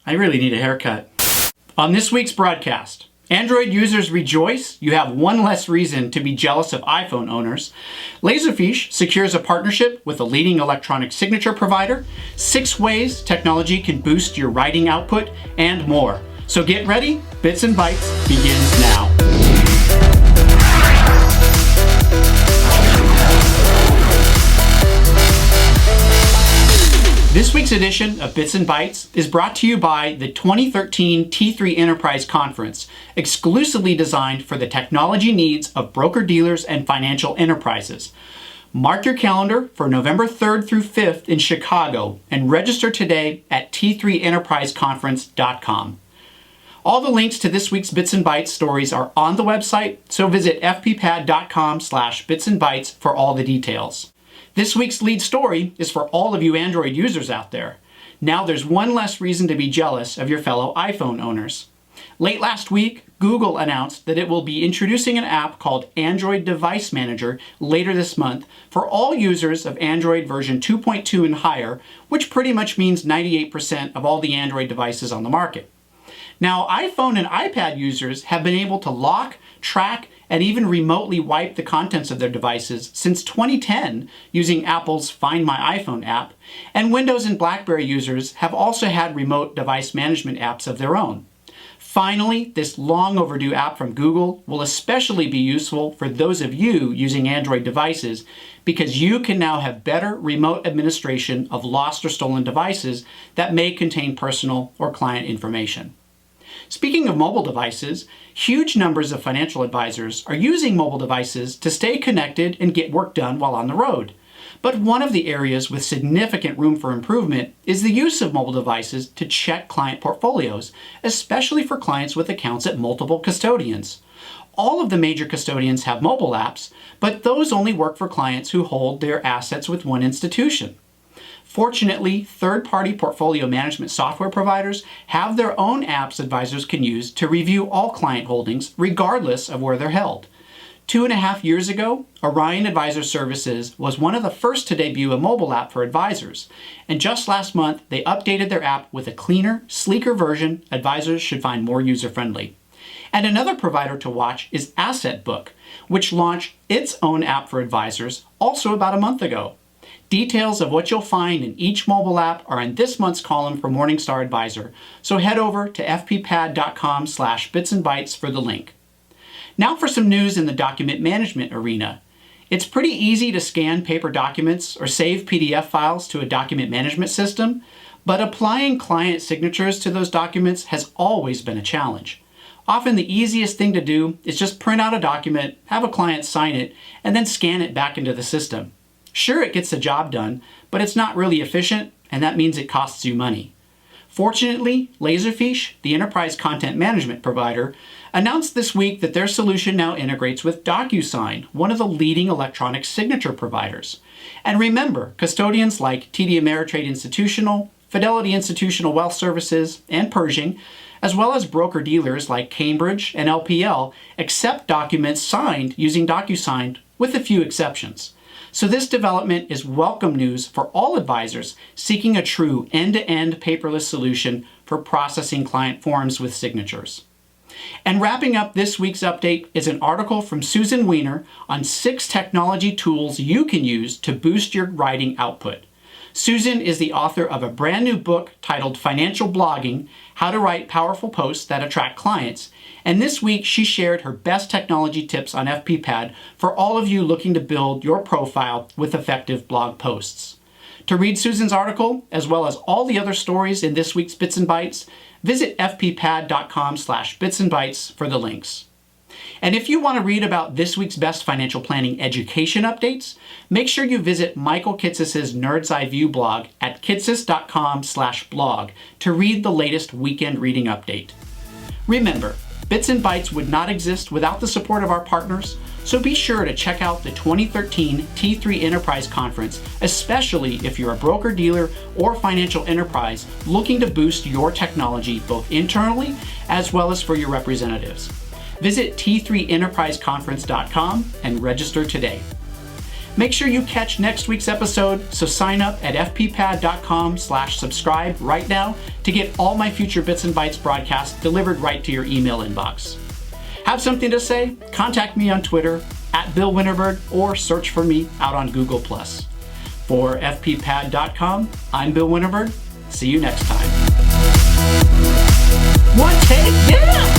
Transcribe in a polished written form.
I really need a haircut. On this week's broadcast, Android users rejoice you have one less reason to be jealous of iPhone owners. Laserfiche secures a partnership with a leading electronic signature provider. 6 ways technology can boost your writing output, and more. So get ready, Bits and Bytes begins now. This week's edition of Bits and Bytes is brought to you by the 2013 T3 Enterprise Conference, exclusively designed for the technology needs of broker-dealers and financial enterprises. Mark your calendar for November 3rd through 5th in Chicago and register today at t3enterpriseconference.com. All the links to this week's Bits and Bytes stories are on the website, so visit fppad.com/bitsandbytes for all the details. This week's lead story is for all of you Android users out there. Now there's one less reason to be jealous of your fellow iPhone owners. Late last week, Google announced that it will be introducing an app called Android Device Manager later this month for all users of Android version 2.2 and higher, which pretty much means 98% of all the Android devices on the market. Now, iPhone and iPad users have been able to lock, track, and even remotely wipe the contents of their devices since 2010 using Apple's Find My iPhone app, and Windows and BlackBerry users have also had remote device management apps of their own. Finally, this long overdue app from Google will especially be useful for those of you using Android devices because you can now have better remote administration of lost or stolen devices that may contain personal or client information. Speaking of mobile devices, huge numbers of financial advisors are using mobile devices to stay connected and get work done while on the road. But one of the areas with significant room for improvement is the use of mobile devices to check client portfolios, especially for clients with accounts at multiple custodians. All of the major custodians have mobile apps, but those only work for clients who hold their assets with one institution. Fortunately, third-party portfolio management software providers have their own apps advisors can use to review all client holdings, regardless of where they're held. 2.5 years ago, Orion Advisor Services was one of the first to debut a mobile app for advisors, and just last month, they updated their app with a cleaner, sleeker version advisors should find more user-friendly. And another provider to watch is AssetBook, which launched its own app for advisors also about a month ago. Details of what you'll find in each mobile app are in this month's column for Morningstar Advisor, so head over to fppad.com/bitsandbytes for the link. Now for some news in the document management arena. It's pretty easy to scan paper documents or save PDF files to a document management system, but applying client signatures to those documents has always been a challenge. Often the easiest thing to do is just print out a document, have a client sign it, and then scan it back into the system. Sure, it gets the job done, but it's not really efficient, and that means it costs you money. Fortunately, Laserfiche, the enterprise content management provider, announced this week that their solution now integrates with DocuSign, one of the leading electronic signature providers. And remember, custodians like TD Ameritrade Institutional, Fidelity Institutional Wealth Services, and Pershing, as well as broker-dealers like Cambridge and LPL, accept documents signed using DocuSign with a few exceptions. So this development is welcome news for all advisors seeking a true end-to-end paperless solution for processing client forms with signatures. And wrapping up this week's update is an article from Susan Weiner on 6 technology tools you can use to boost your writing output. Susan is the author of a brand new book titled Financial Blogging: How to Write Powerful Posts That Attract Clients. And this week she shared her best technology tips on FPPad for all of you looking to build your profile with effective blog posts. To read Susan's article, as well as all the other stories in this week's Bits and Bytes, visit fppad.com/bitsandbytes for the links. And if you want to read about this week's best financial planning education updates, make sure you visit Michael Kitces's Nerd's Eye View blog at kitces.com/blog to read the latest weekend reading update. Remember, Bits and Bytes would not exist without the support of our partners, so be sure to check out the 2013 T3 Enterprise Conference, especially if you're a broker-dealer or financial enterprise looking to boost your technology both internally as well as for your representatives. Visit t3enterpriseconference.com and register today. Make sure you catch next week's episode, so sign up at fppad.com/subscribe right now to get all my future Bits and Bytes broadcasts delivered right to your email inbox. Have something to say? Contact me on Twitter @BillWinterberg or search for me out on Google+. For FPPad.com, I'm Bill Winterberg. See you next time. One take, yeah!